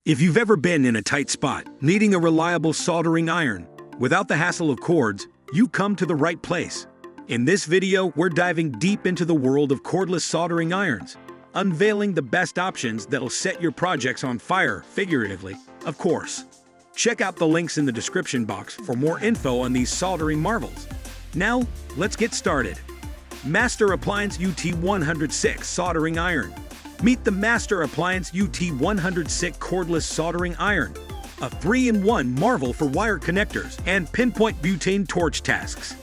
If you've ever been in a tight spot, needing a reliable soldering iron, without the hassle of cords, you come to the right place. In this video, we're diving deep into the world of cordless soldering irons, unveiling the best options that'll set your projects on fire, figuratively, of course. Check out the links in the description box for more info on these soldering marvels. Now, let's get started. Master Appliance UT106 Soldering Iron. Meet the Master Appliance UT106 Cordless Soldering Iron, a 3-in-1 marvel for wire connectors and pinpoint butane torch tasks.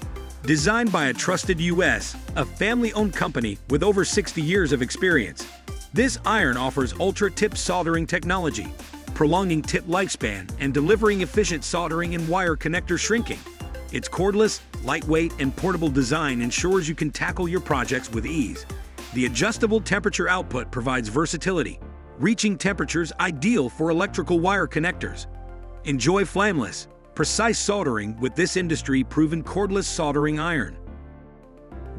Designed by a trusted a family-owned company with over 60 years of experience, this iron offers ultra-tip soldering technology, prolonging tip lifespan and delivering efficient soldering and wire connector shrinking. Its cordless, lightweight, and portable design ensures you can tackle your projects with ease. The adjustable temperature output provides versatility, reaching temperatures ideal for electrical wire connectors. Enjoy flameless, precise soldering with this industry-proven cordless soldering iron.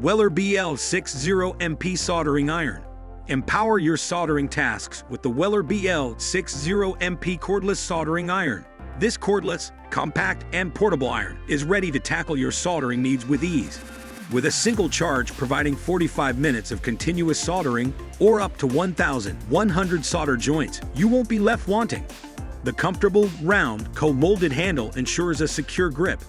Weller BL60MP Soldering Iron. Empower your soldering tasks with the Weller BL60MP Cordless Soldering Iron. This cordless, compact, and portable iron is ready to tackle your soldering needs with ease. With a single charge providing 45 minutes of continuous soldering or up to 1,100 solder joints, you won't be left wanting. The comfortable, round, co-molded handle ensures a secure grip.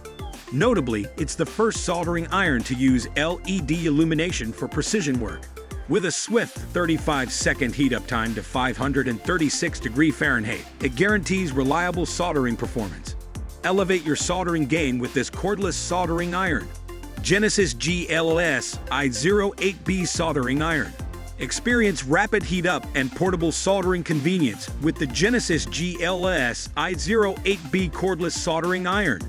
Notably, it's the first soldering iron to use LED illumination for precision work. With a swift 35-second heat-up time to 536 degrees Fahrenheit, it guarantees reliable soldering performance. Elevate your soldering game with this cordless soldering iron. Genesis GLS I08B Soldering Iron. Experience rapid heat-up and portable soldering convenience with the Genesis GLS I08B Cordless Soldering Iron.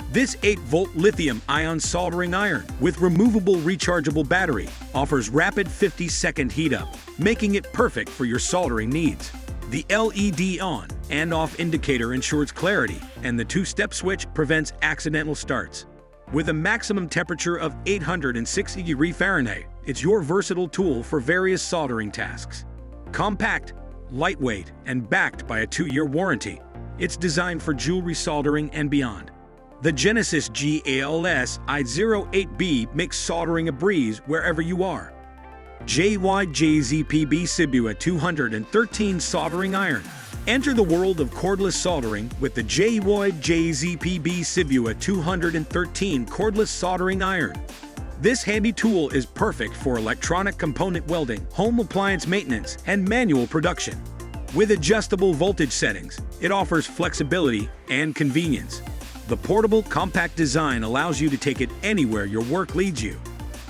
This 8-volt lithium-ion soldering iron with removable rechargeable battery offers rapid 50-second heat-up, making it perfect for your soldering needs. The LED on and off indicator ensures clarity, and the 2-step switch prevents accidental starts. With a maximum temperature of 860 degrees Fahrenheit, it's your versatile tool for various soldering tasks. Compact, lightweight, and backed by a 2-year warranty, it's designed for jewelry soldering and beyond. The Genesis GLS I08B makes soldering a breeze wherever you are. JYJZPB Sibua 213 Soldering Iron. Enter the world of cordless soldering with the JYJZPB Sibua 213 Cordless Soldering Iron. This handy tool is perfect for electronic component welding, home appliance maintenance, and manual production. With adjustable voltage settings, it offers flexibility and convenience. The portable, compact design allows you to take it anywhere your work leads you.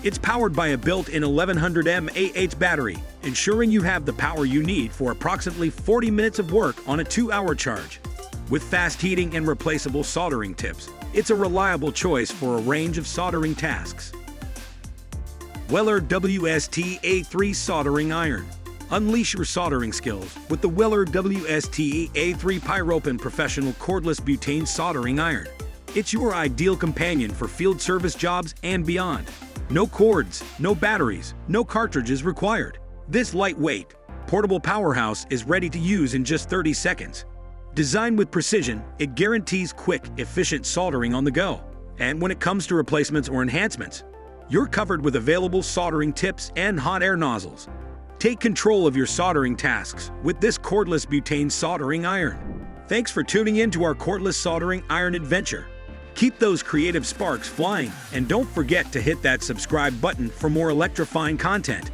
It's powered by a built-in 1100 mAh battery, ensuring you have the power you need for approximately 40 minutes of work on a 2-hour charge. With fast heating and replaceable soldering tips, it's a reliable choice for a range of soldering tasks. Weller WST-A3 Soldering Iron. Unleash your soldering skills with the Weller WST-A3 Pyropen Professional Cordless Butane Soldering Iron. It's your ideal companion for field service jobs and beyond. No cords, no batteries, no cartridges required. This lightweight, portable powerhouse is ready to use in just 30 seconds. Designed with precision, it guarantees quick, efficient soldering on the go. And when it comes to replacements or enhancements, you're covered with available soldering tips and hot air nozzles. Take control of your soldering tasks with this cordless butane soldering iron. Thanks for tuning in to our cordless soldering iron adventure. Keep those creative sparks flying, and don't forget to hit that subscribe button for more electrifying content.